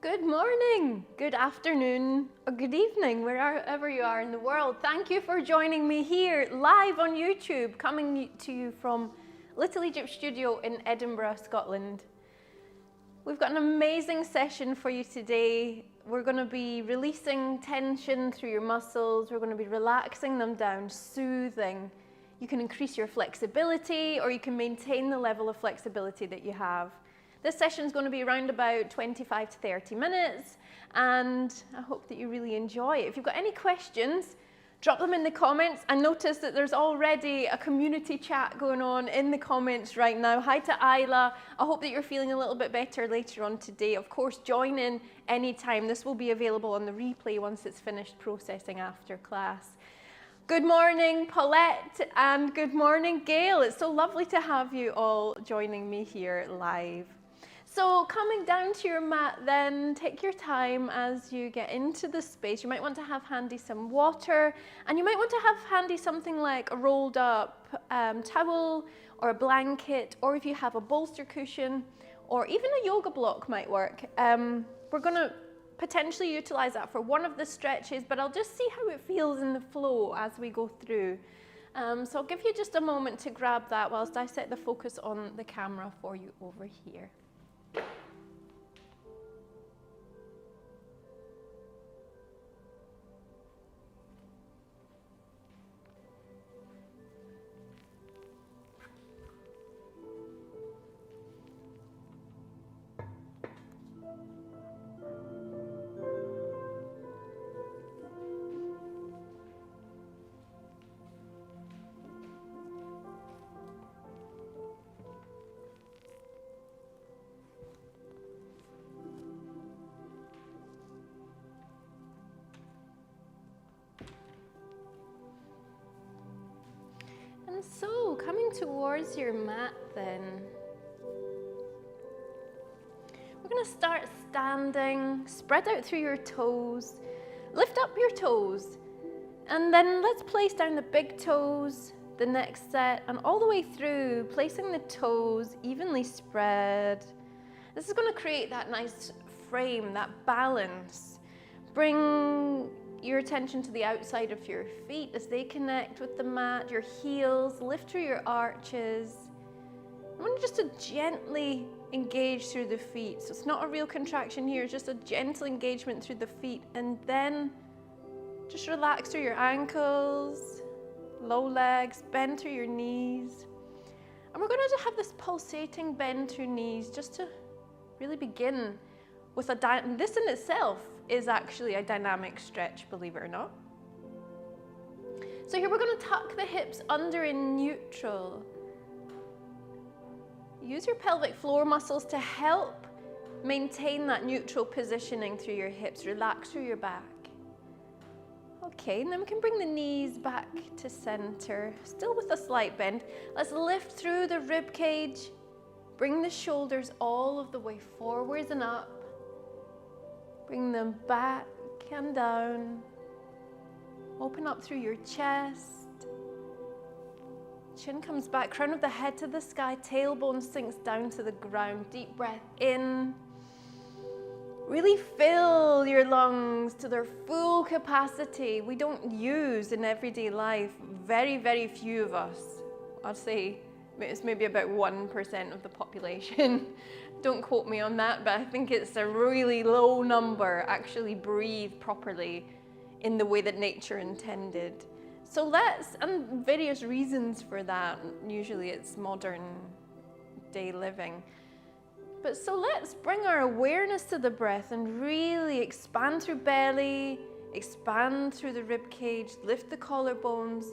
Good morning, good afternoon, or good evening, wherever you are in the world. Thank you for joining me here live on YouTube, coming to you from Little Egypt Studio in Edinburgh, Scotland. We've got an amazing session for you today. We're going to be releasing tension through your muscles. We're going to be relaxing them down, soothing. You can increase your flexibility, or you can maintain the level of flexibility that you have. This session is going to be around about 25 to 30 minutes, and I hope that you really enjoy it. If you've got any questions, drop them in the comments. I noticed that there's already a community chat going on in the comments right now. Hi to Isla. I hope that you're feeling a little bit better later on today. Of course, join in anytime. This will be available on the replay once it's finished processing after class. Good morning, Paulette, and good morning, Gail. It's so lovely to have you all joining me here live. So coming down to your mat then, take your time as you get into the space. You might want to have handy some water, and you might want to have handy something like a rolled up towel or a blanket, or if you have a bolster cushion, or even a yoga block might work. We're going to potentially utilize that for one of the stretches, but I'll just see how it feels in the flow as we go through. So I'll give you just a moment to grab that whilst I set the focus on the camera for you over here. And so, coming towards your mat then, we're going to start standing, spread out through your toes, lift up your toes, and then let's place down the big toes, the next set, and all the way through, placing the toes evenly spread. This is going to create that nice frame, that balance. Bring your attention to the outside of your feet as they connect with the mat, your heels, lift through your arches. I want you just to gently engage through the feet. So it's not a real contraction here, it's just a gentle engagement through the feet. And then just relax through your ankles, low legs, bend through your knees. And we're going to have this pulsating bend through knees just to really begin with this in itself is actually a dynamic stretch, believe it or not. So here we're going to tuck the hips under in neutral. Use your pelvic floor muscles to help maintain that neutral positioning through your hips. Relax through your back. Okay, and then we can bring the knees back to center, still with a slight bend. Let's lift through the rib cage. Bring the shoulders all of the way forwards and up. Bring them back and down. Open up through your chest. Chin comes back, crown of the head to the sky, tailbone sinks down to the ground. Deep breath in. Really fill your lungs to their full capacity. We don't use in everyday life, very, very few of us. I'd say it's maybe about 1% of the population. Don't quote me on that, but I think it's a really low number actually breathe properly in the way that nature intended. So and various reasons for that. Usually it's modern day living. But so let's bring our awareness to the breath and really expand through belly, expand through the rib cage, lift the collarbones,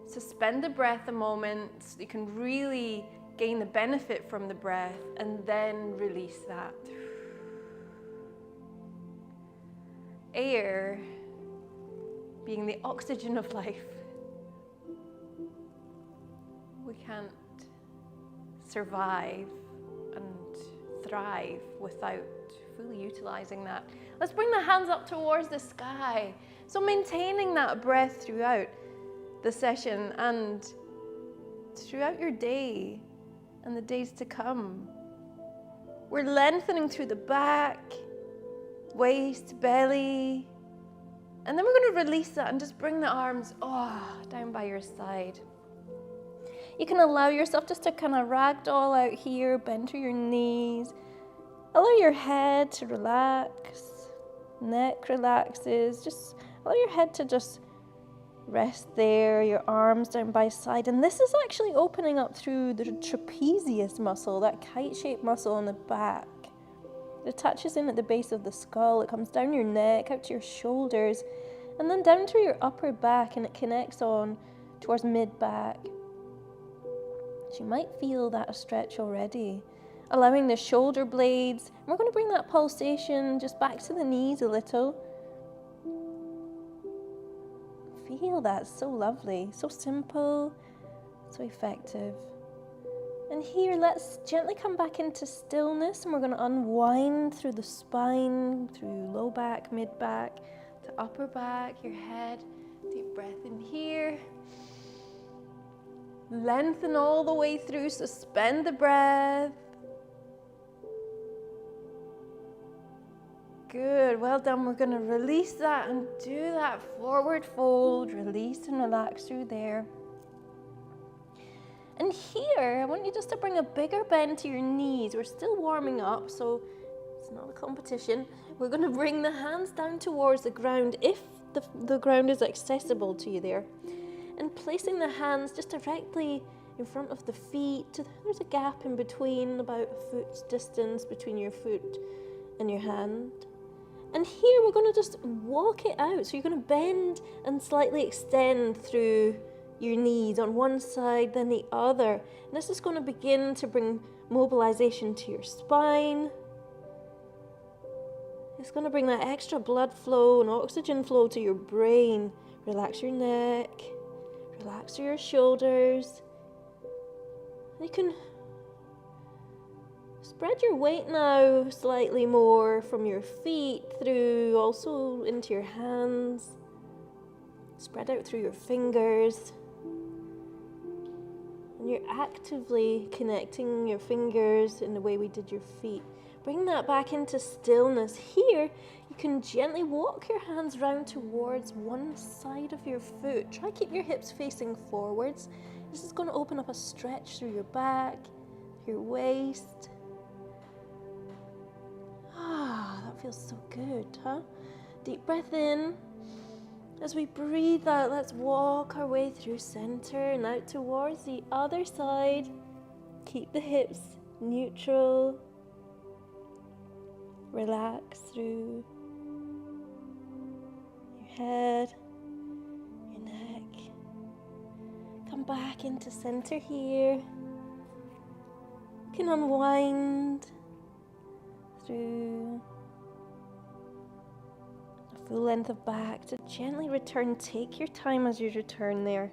suspend the breath a moment so you can really gain the benefit from the breath, and then release that. Air being the oxygen of life. We can't survive and thrive without fully utilizing that. Let's bring the hands up towards the sky. So maintaining that breath throughout the session and throughout your day and the days to come. We're lengthening through the back, waist, belly. And then we're going to release that and just bring the arms down by your side. You can allow yourself just to kind of ragdoll out here, bend to your knees. Allow your head to relax, neck relaxes. Just allow your head to just rest there, your arms down by side. And this is actually opening up through the trapezius muscle, that kite-shaped muscle on the back. It attaches in at the base of the skull. It comes down your neck, out to your shoulders, and then down through your upper back, and it connects on towards mid-back. So you might feel that stretch already. Allowing the shoulder blades. And we're going to bring that pulsation just back to the knees a little. Feel that, so lovely, so simple, so effective. And here, let's gently come back into stillness, and we're going to unwind through the spine, through low back, mid back, to upper back, your head. Deep breath in here. Lengthen all the way through, suspend the breath. Good, well done. We're going to release that and do that forward fold. Release and relax through there. And here, I want you just to bring a bigger bend to your knees. We're still warming up, so it's not a competition. We're going to bring the hands down towards the ground if the ground is accessible to you there. And placing the hands just directly in front of the feet. There's a gap in between, about a foot's distance between your foot and your hand. And here we're going to just walk it out. So you're going to bend and slightly extend through your knees on one side, then the other. And this is going to begin to bring mobilization to your spine. It's going to bring that extra blood flow and oxygen flow to your brain. Relax your neck, relax your shoulders. You can spread your weight now slightly more from your feet through also into your hands. Spread out through your fingers. And you're actively connecting your fingers in the way we did your feet. Bring that back into stillness. Here, you can gently walk your hands round towards one side of your foot. Try keep your hips facing forwards. This is going to open up a stretch through your back, your waist. That feels so good, huh? Deep breath in. As we breathe out, let's walk our way through center and out towards the other side. Keep the hips neutral. Relax through your head, your neck. Come back into center here. You can unwind through a full length of back to gently return. Take your time as you return there.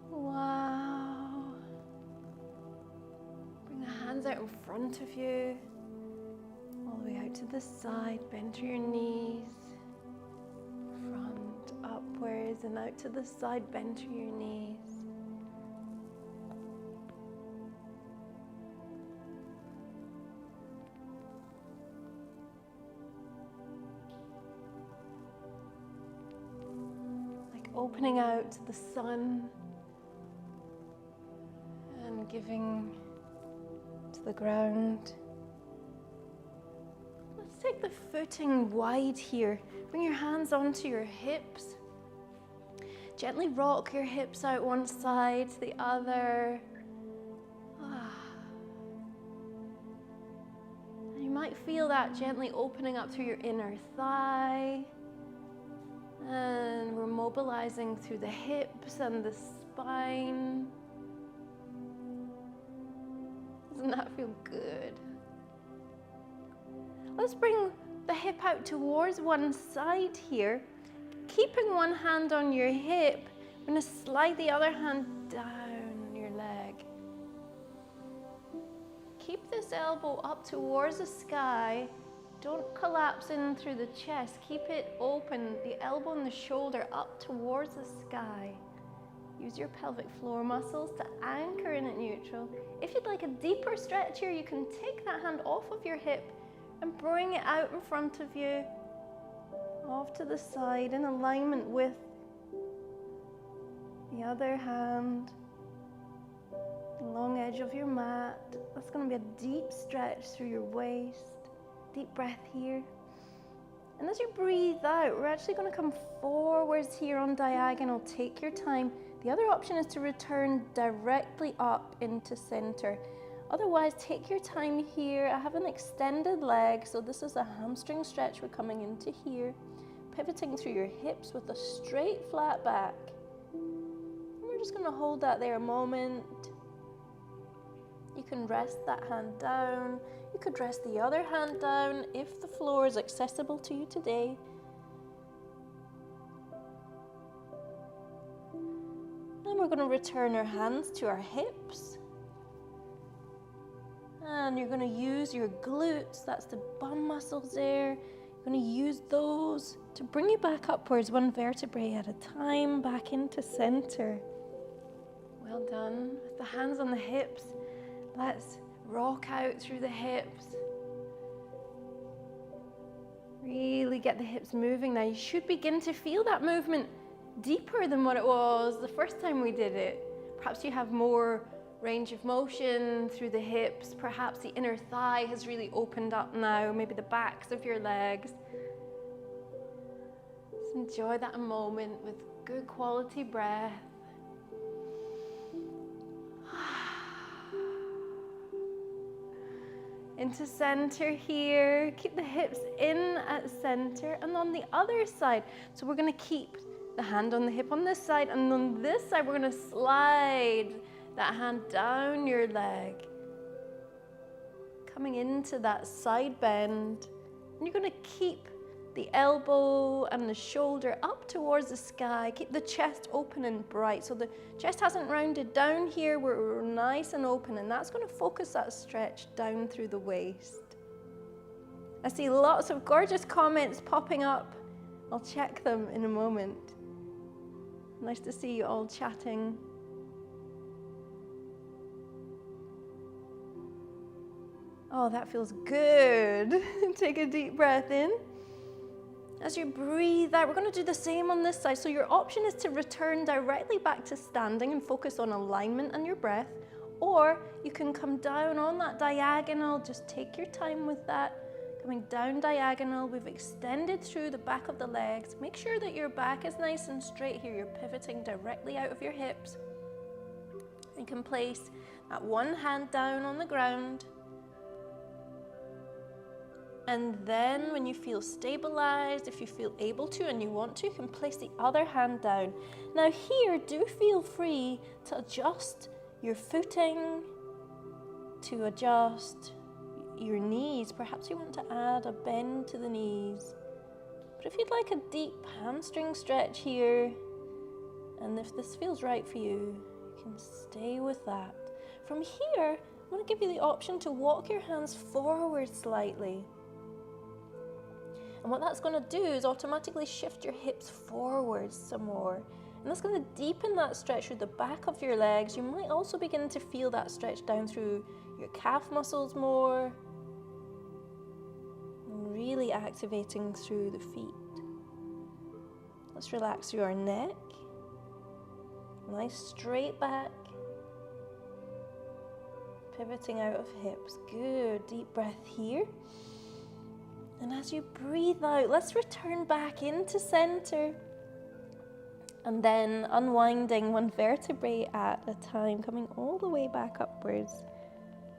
Wow. Bring the hands out in front of you. All the way out to the side, bend to your knees, front, upwards, and out to the side, bend to your knees. Like opening out to the sun and giving to the ground. Take the footing wide here. Bring your hands onto your hips. Gently rock your hips out one side to the other. And you might feel that gently opening up through your inner thigh. And we're mobilizing through the hips and the spine. Doesn't that feel good? Let's bring the hip out towards one side here. Keeping one hand on your hip, we're going to slide the other hand down your leg. Keep this elbow up towards the sky. Don't collapse in through the chest. Keep it open, the elbow and the shoulder up towards the sky. Use your pelvic floor muscles to anchor in at neutral. If you'd like a deeper stretch here, you can take that hand off of your hip, and bring it out in front of you, off to the side in alignment with the other hand, the long edge of your mat. That's going to be a deep stretch through your waist. Deep breath here. And as you breathe out, we're actually going to come forwards here on diagonal. Take your time. The other option is to return directly up into center. Otherwise, take your time here. I have an extended leg, so this is a hamstring stretch. We're coming into here, pivoting through your hips with a straight, flat back. And we're just going to hold that there a moment. You can rest that hand down. You could rest the other hand down if the floor is accessible to you today. And we're going to return our hands to our hips. And you're going to use your glutes, that's the bum muscles there. You're going to use those to bring you back upwards, one vertebrae at a time, back into center. Well done. With the hands on the hips, let's rock out through the hips. Really get the hips moving now. You should begin to feel that movement deeper than what it was the first time we did it. Perhaps you have more range of motion through the hips. Perhaps the inner thigh has really opened up now, maybe the backs of your legs. Just enjoy that a moment with good quality breath. Into center here. Keep the hips in at center and on the other side. So we're going to keep the hand on the hip on this side, and on this side we're going to slide that hand down your leg, coming into that side bend. And you're going to keep the elbow and the shoulder up towards the sky. Keep the chest open and bright. So the chest hasn't rounded down here. We're nice and open, and that's going to focus that stretch down through the waist. I see lots of gorgeous comments popping up. I'll check them in a moment. Nice to see you all chatting. Oh, that feels good. Take a deep breath in. As you breathe out, we're going to do the same on this side. So your option is to return directly back to standing and focus on alignment and your breath, or you can come down on that diagonal. Just take your time with that. Coming down diagonal, we've extended through the back of the legs. Make sure that your back is nice and straight here. You're pivoting directly out of your hips. You can place that one hand down on the ground. And then when you feel stabilized, if you feel able to and you want to, you can place the other hand down. Now here, do feel free to adjust your footing, to adjust your knees. Perhaps you want to add a bend to the knees. But if you'd like a deep hamstring stretch here, and if this feels right for you, you can stay with that. From here, I want to give you the option to walk your hands forward slightly. And what that's going to do is automatically shift your hips forwards some more. And that's going to deepen that stretch through the back of your legs. You might also begin to feel that stretch down through your calf muscles more. And really activating through the feet. Let's relax through our neck. Nice straight back. Pivoting out of hips. Good. Deep breath here. And as you breathe out, let's return back into center. And then unwinding one vertebrae at a time, coming all the way back upwards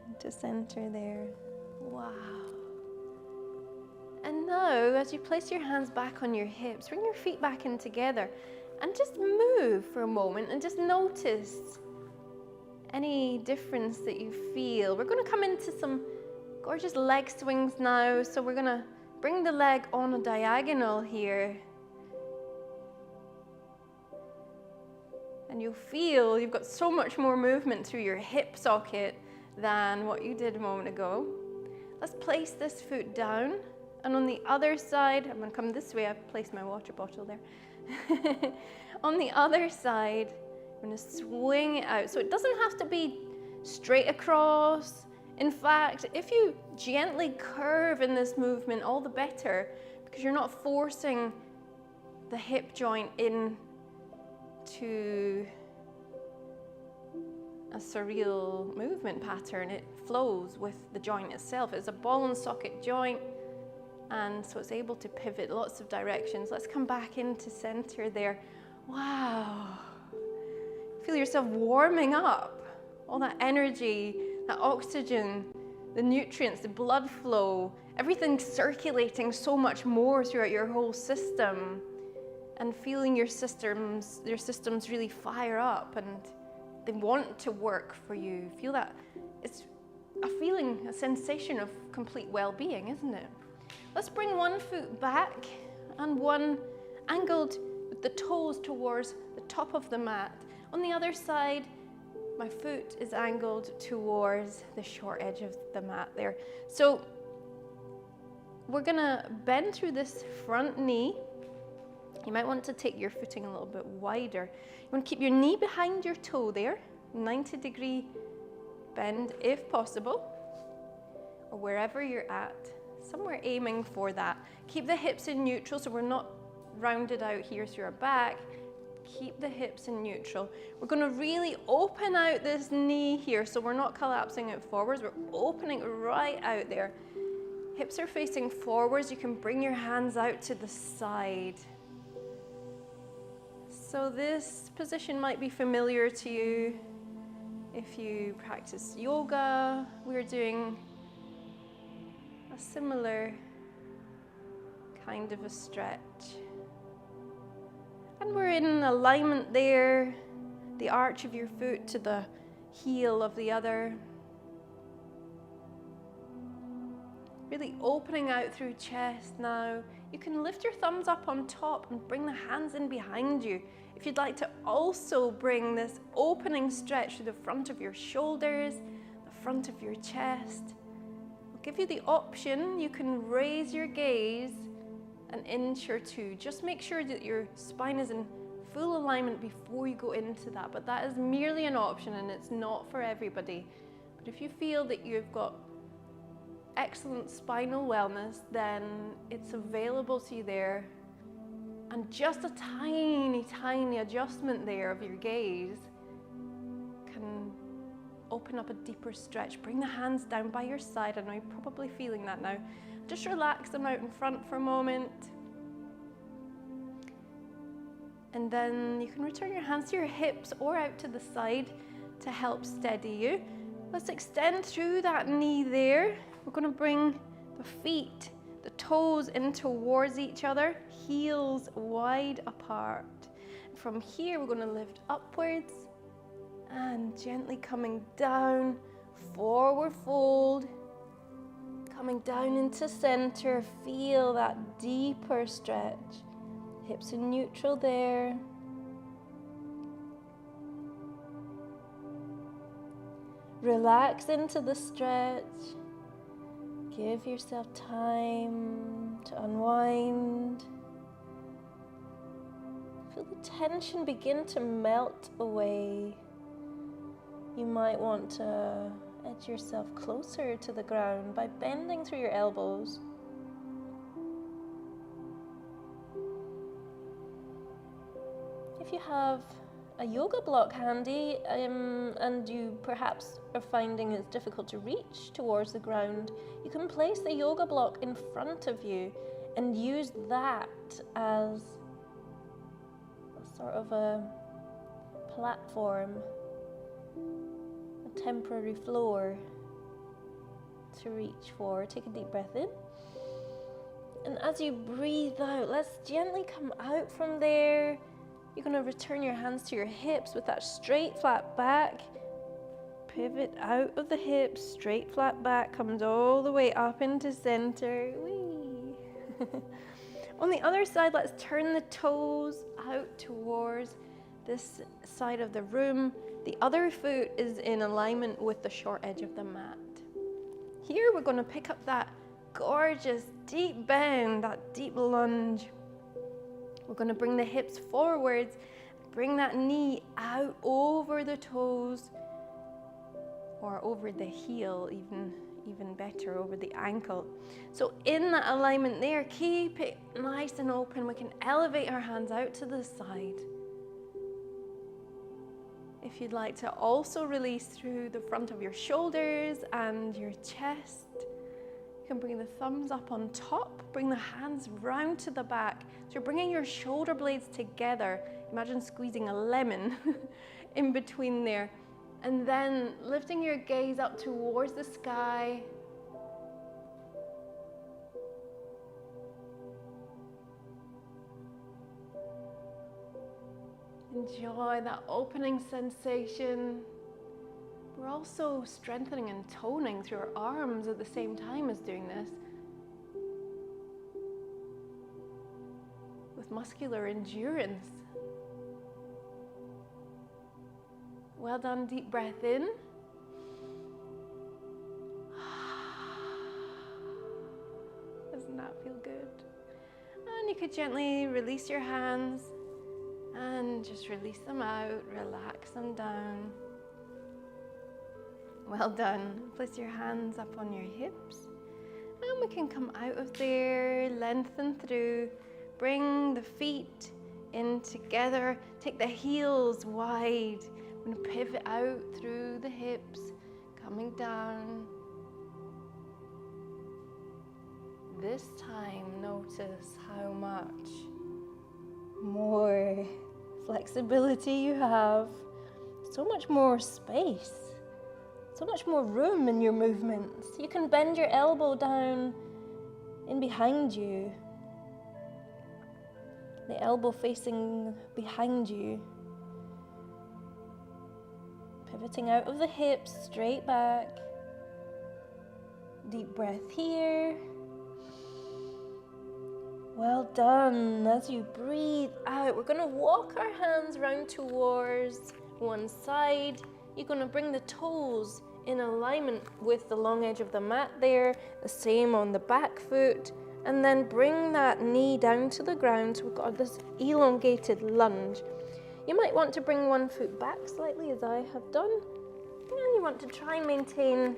into center there. Wow. And now, as you place your hands back on your hips, bring your feet back in together and just move for a moment and just notice any difference that you feel. We're going to come into some gorgeous leg swings now. So we're going to bring the leg on a diagonal here. And you'll feel you've got so much more movement through your hip socket than what you did a moment ago. Let's place this foot down. And on the other side, I'm going to come this way. I've placed my water bottle there. On the other side, I'm going to swing it out. So it doesn't have to be straight across. In fact, if you gently curve in this movement, all the better, because you're not forcing the hip joint in to a surreal movement pattern. It flows with the joint itself. It's a ball and socket joint, and so it's able to pivot lots of directions. Let's come back into center there. Wow. Feel yourself warming up. All that energy, that oxygen, the nutrients, the blood flow, everything circulating so much more throughout your whole system, and feeling your systems really fire up and they want to work for you. Feel that. It's a feeling, a sensation of complete well-being, isn't it? Let's bring one foot back and one angled with the toes towards the top of the mat. On the other side, my foot is angled towards the short edge of the mat there. So we're gonna bend through this front knee. You might want to take your footing a little bit wider. You want to keep your knee behind your toe there, 90-degree bend if possible, or wherever you're at, somewhere aiming for that. Keep the hips in neutral so we're not rounded out here through our back. Keep the hips in neutral. We're going to really open out this knee here so we're not collapsing it forwards. We're opening right out there. Hips are facing forwards. You can bring your hands out to the side. So this position might be familiar to you if you practice yoga. We're doing a similar kind of a stretch. And we're in alignment there, the arch of your foot to the heel of the other. Really opening out through chest now. You can lift your thumbs up on top and bring the hands in behind you. If you'd like to also bring this opening stretch to the front of your shoulders, the front of your chest, I'll give you the option. You can raise your gaze an inch or two. Just make sure that your spine is in full alignment before you go into that. But that is merely an option and it's not for everybody. But if you feel that you've got excellent spinal wellness, then it's available to you there. And just a tiny, tiny adjustment there of your gaze can open up a deeper stretch. Bring the hands down by your side. I know you're probably feeling that now. Just relax them out in front for a moment. And then you can return your hands to your hips or out to the side to help steady you. Let's extend through that knee there. We're going to bring the feet, the toes in towards each other, heels wide apart. From here, we're going to lift upwards and gently coming down, forward fold, coming down into center. Feel that deeper stretch. Hips in neutral there. Relax into the stretch. Give yourself time to unwind. Feel the tension begin to melt away. You might want to edge yourself closer to the ground by bending through your elbows. If you have a yoga block handy and you perhaps are finding it's difficult to reach towards the ground, you can place the yoga block in front of you and use that as a sort of a platform, a temporary floor to reach for. Take a deep breath in. And as you breathe out, let's gently come out from there. You're going to return your hands to your hips with that straight flat back. Pivot out of the hips, straight flat back, comes all the way up into center. Whee! On the other side, let's turn the toes out towards this side of the room. The other foot is in alignment with the short edge of the mat. Here we're going to pick up that gorgeous deep bend, that deep lunge. We're going to bring the hips forwards, bring that knee out over the toes, or over the heel, even better, over the ankle. So in that alignment there, keep it nice and open. We can elevate our hands out to the side. If you'd like to also release through the front of your shoulders and your chest, you can bring the thumbs up on top, bring the hands round to the back. So you're bringing your shoulder blades together. Imagine squeezing a lemon in between there. And then lifting your gaze up towards the sky. Enjoy that opening sensation. We're also strengthening and toning through our arms at the same time as doing this, with muscular endurance. Well done, deep breath in. Doesn't that feel good? And you could gently release your hands and just release them out, relax them down. Well done. Place your hands up on your hips. And we can come out of there, lengthen through, bring the feet in together, take the heels wide. We're going to pivot out through the hips, coming down. This time, notice how much more flexibility you have, so much more space, so much more room in your movements. You can bend your elbow down in behind you, the elbow facing behind you. Pivoting out of the hips, straight back. Deep breath here. Well done. As you breathe out, we're going to walk our hands round towards one side. You're going to bring the toes in alignment with the long edge of the mat there. The same on the back foot. And then bring that knee down to the ground. So we've got this elongated lunge. You might want to bring one foot back slightly, as I have done. And you want to try and maintain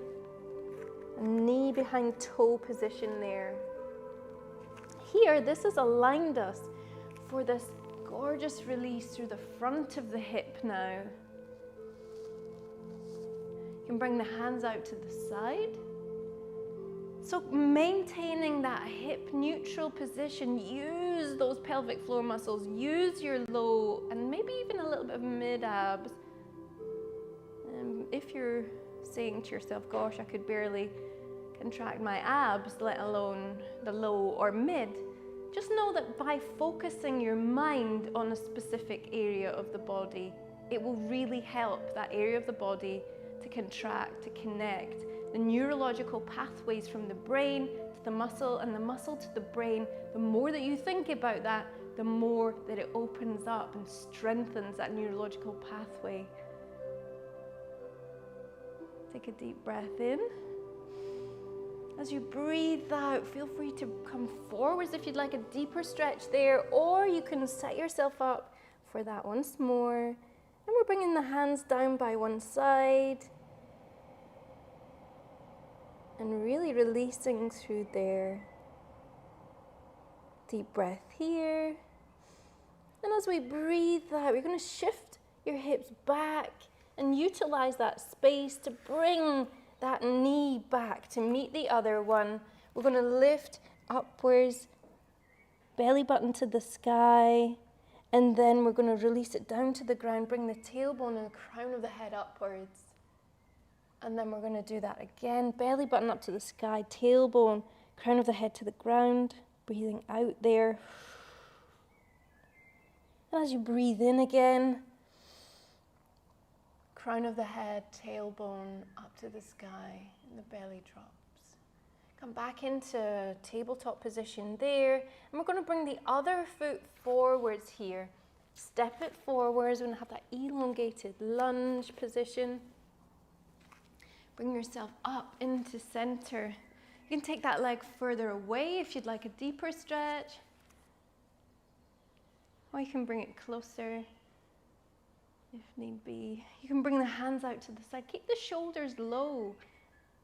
a knee behind toe position there. Here, this has aligned us for this gorgeous release through the front of the hip now. You can bring the hands out to the side. So maintaining that hip neutral position, use those pelvic floor muscles, use your low and maybe even a little bit of mid abs. If you're saying to yourself, gosh, I could barely contract my abs, let alone the low or mid, just know that by focusing your mind on a specific area of the body, it will really help that area of the body to contract, to connect. The neurological pathways from the brain to the muscle and the muscle to the brain, the more that you think about that, the more that it opens up and strengthens that neurological pathway. Take a deep breath in. As you breathe out, feel free to come forwards if you'd like a deeper stretch there, or you can set yourself up for that once more. And we're bringing the hands down by one side. And really releasing through there. Deep breath here. And as we breathe out, we're going to shift your hips back and utilize that space to bring that knee back to meet the other one. We're going to lift upwards, belly button to the sky, and then we're going to release it down to the ground, bring the tailbone and the crown of the head upwards. And then we're going to do that again, belly button up to the sky, tailbone, crown of the head to the ground, breathing out there. And as you breathe in again, crown of the head, tailbone up to the sky, and the belly drops. Come back into tabletop position there, and we're going to bring the other foot forwards here. Step it forwards. We're going to have that elongated lunge position. Bring yourself up into center. You can take that leg further away if you'd like a deeper stretch, or you can bring it closer. if need be. You can bring the hands out to the side. Keep the shoulders low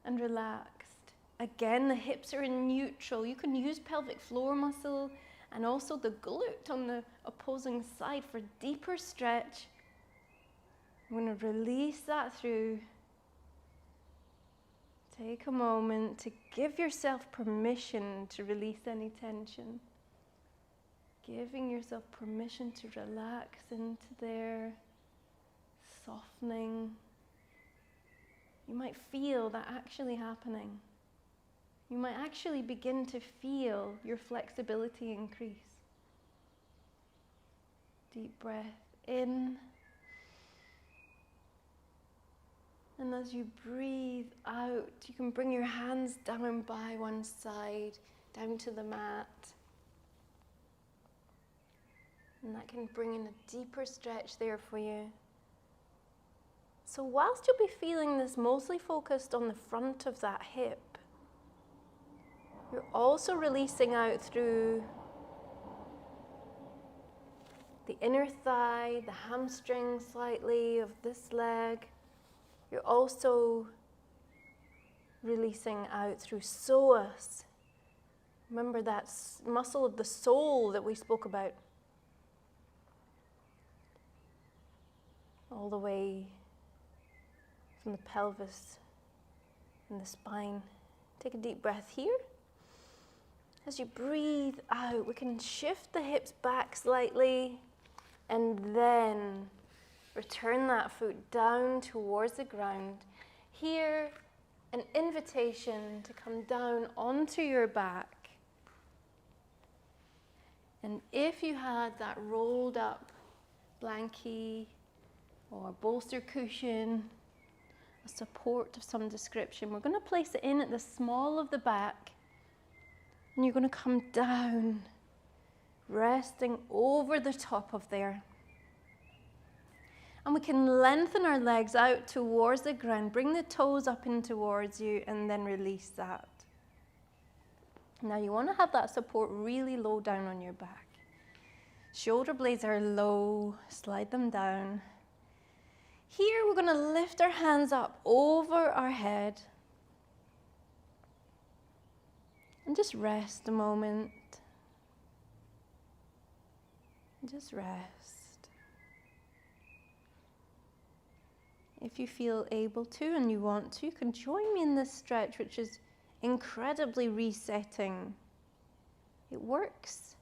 and relaxed. Again, the hips are in neutral. You can use pelvic floor muscle and also the glute on the opposing side for deeper stretch. I'm going to release that through. Take a moment to give yourself permission to release any tension. Giving yourself permission to relax into there, softening. You might feel that actually happening. You might actually begin to feel your flexibility increase. Deep breath in. And as you breathe out, you can bring your hands down by one side, down to the mat. And that can bring in a deeper stretch there for you. So whilst you'll be feeling this mostly focused on the front of that hip, you're also releasing out through the inner thigh, the hamstring slightly of this leg. You're also releasing out through psoas. Remember that muscle of the soul that we spoke about. All the way from the pelvis and the spine. Take a deep breath here. As you breathe out, we can shift the hips back slightly and then return that foot down towards the ground. Here, an invitation to come down onto your back. And if you had that rolled up blankie or bolster cushion, a support of some description, we're going to place it in at the small of the back. And you're going to come down, resting over the top of there. And we can lengthen our legs out towards the ground. Bring the toes up in towards you and then release that. Now you want to have that support really low down on your back. Shoulder blades are low, slide them down. Here we're going to lift our hands up over our head. And just rest a moment. Just rest. If you feel able to and you want to, you can join me in this stretch, which is incredibly resetting. It works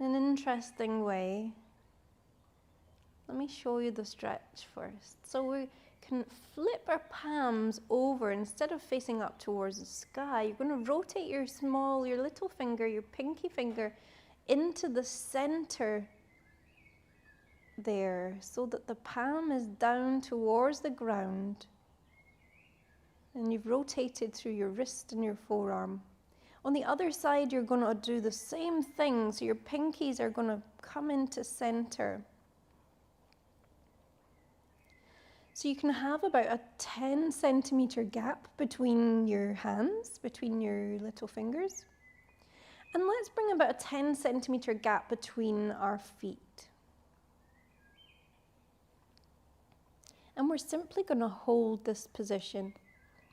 in an interesting way. Let me show you the stretch first. So we can flip our palms over. Instead of facing up towards the sky, you're going to rotate your little finger, your pinky finger, into the center there, so that the palm is down towards the ground. And you've rotated through your wrist and your forearm. On the other side, you're going to do the same thing. So your pinkies are going to come into center. So you can have about a 10 centimeter gap between your hands, between your little fingers. And let's bring about a 10 centimeter gap between our feet. And we're simply going to hold this position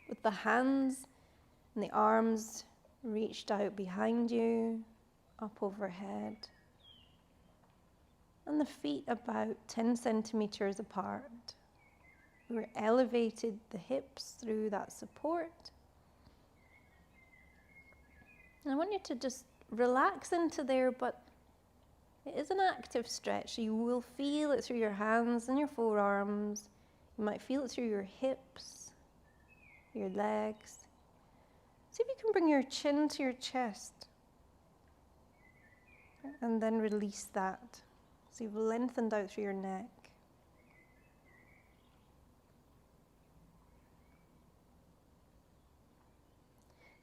with the hands and the arms reached out behind you, up overhead, and the feet about 10 centimeters apart. We're elevated the hips through that support. And I want you to just relax into there, but it is an active stretch. You will feel it through your hands and your forearms. You might feel it through your hips, your legs. See if you can bring your chin to your chest. And then release that. So you've lengthened out through your neck.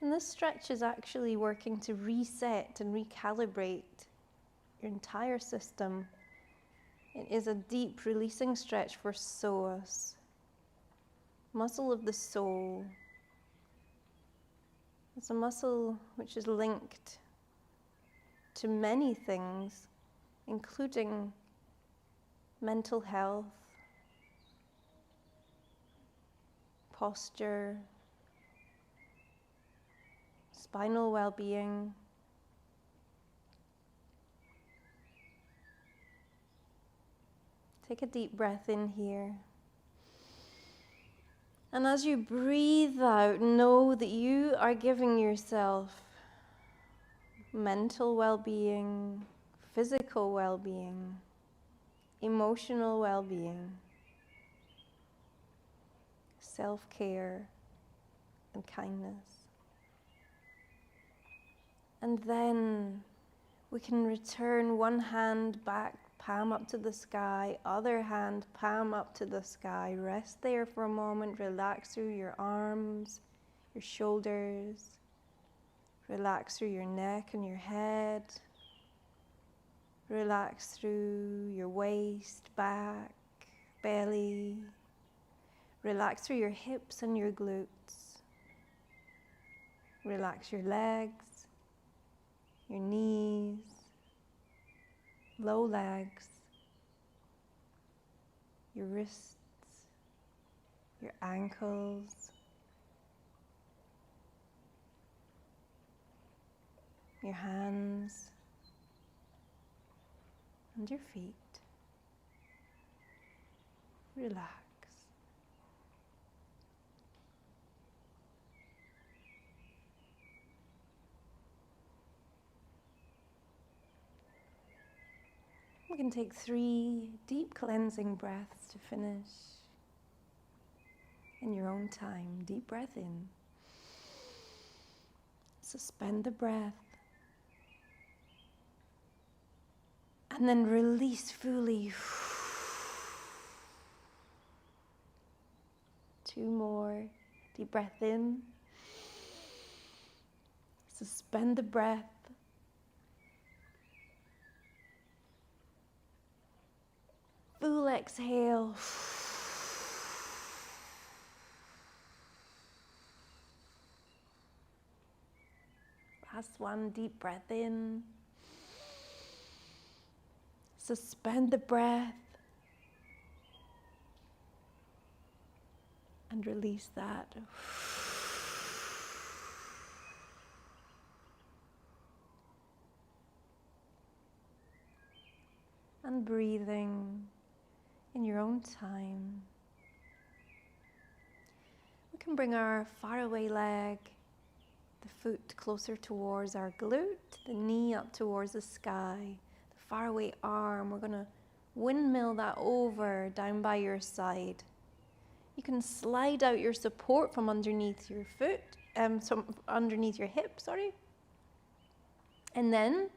And this stretch is actually working to reset and recalibrate your entire system. It is a deep releasing stretch for psoas, muscle of the soul. It's a muscle which is linked to many things, including mental health, posture, spinal well-being. Take a deep breath in here. And as you breathe out, know that you are giving yourself mental well-being, physical well-being, emotional well-being, self-care and kindness. And then we can return one hand back, palm up to the sky, other hand, palm up to the sky. Rest there for a moment, relax through your arms, your shoulders, relax through your neck and your head, relax through your waist, back, belly, relax through your hips and your glutes, relax your legs, your knees, low legs, your wrists, your ankles, your hands, and your feet. Relax. We can take 3 deep cleansing breaths to finish in your own time. Deep breath in. Suspend the breath. And then release fully. 2 more. Deep breath in. Suspend the breath. Full exhale. Last one, deep breath in. Suspend the breath. And release that. And breathing in your own time. We can bring our faraway leg, the foot closer towards our glute, the knee up towards the sky, the faraway arm. We're going to windmill that over down by your side. You can slide out your support from underneath your foot, underneath your hip, and then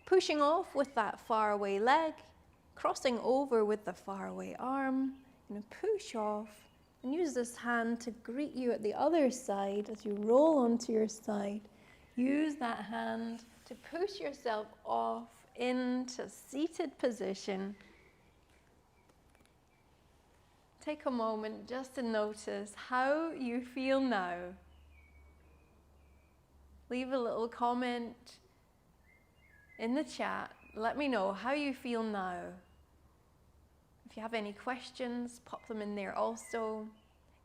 pushing off with that faraway leg, crossing over with the faraway arm, and push off and use this hand to greet you at the other side as you roll onto your side. Use that hand to push yourself off into seated position. Take a moment just to notice how you feel now. Leave a little comment in the chat. Let me know how you feel now. If you have any questions, pop them in there also.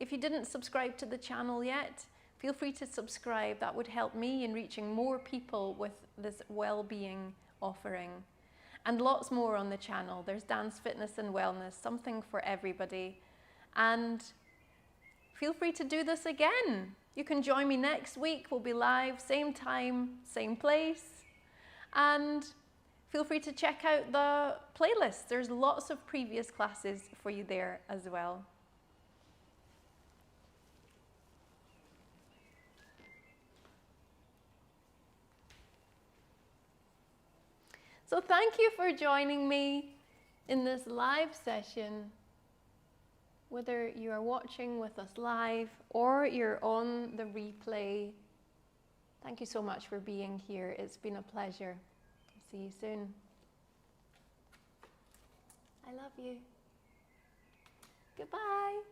If you didn't subscribe to the channel yet, feel free to subscribe. That would help me in reaching more people with this well-being offering. And lots more on the channel. There's dance, fitness and wellness, something for everybody. And feel free to do this again. You can join me next week. We'll be live, same time, same place. And feel free to check out the playlist. There's lots of previous classes for you there as well. So thank you for joining me in this live session. Whether you are watching with us live or you're on the replay, thank you so much for being here. It's been a pleasure. See you soon. I love you. Goodbye.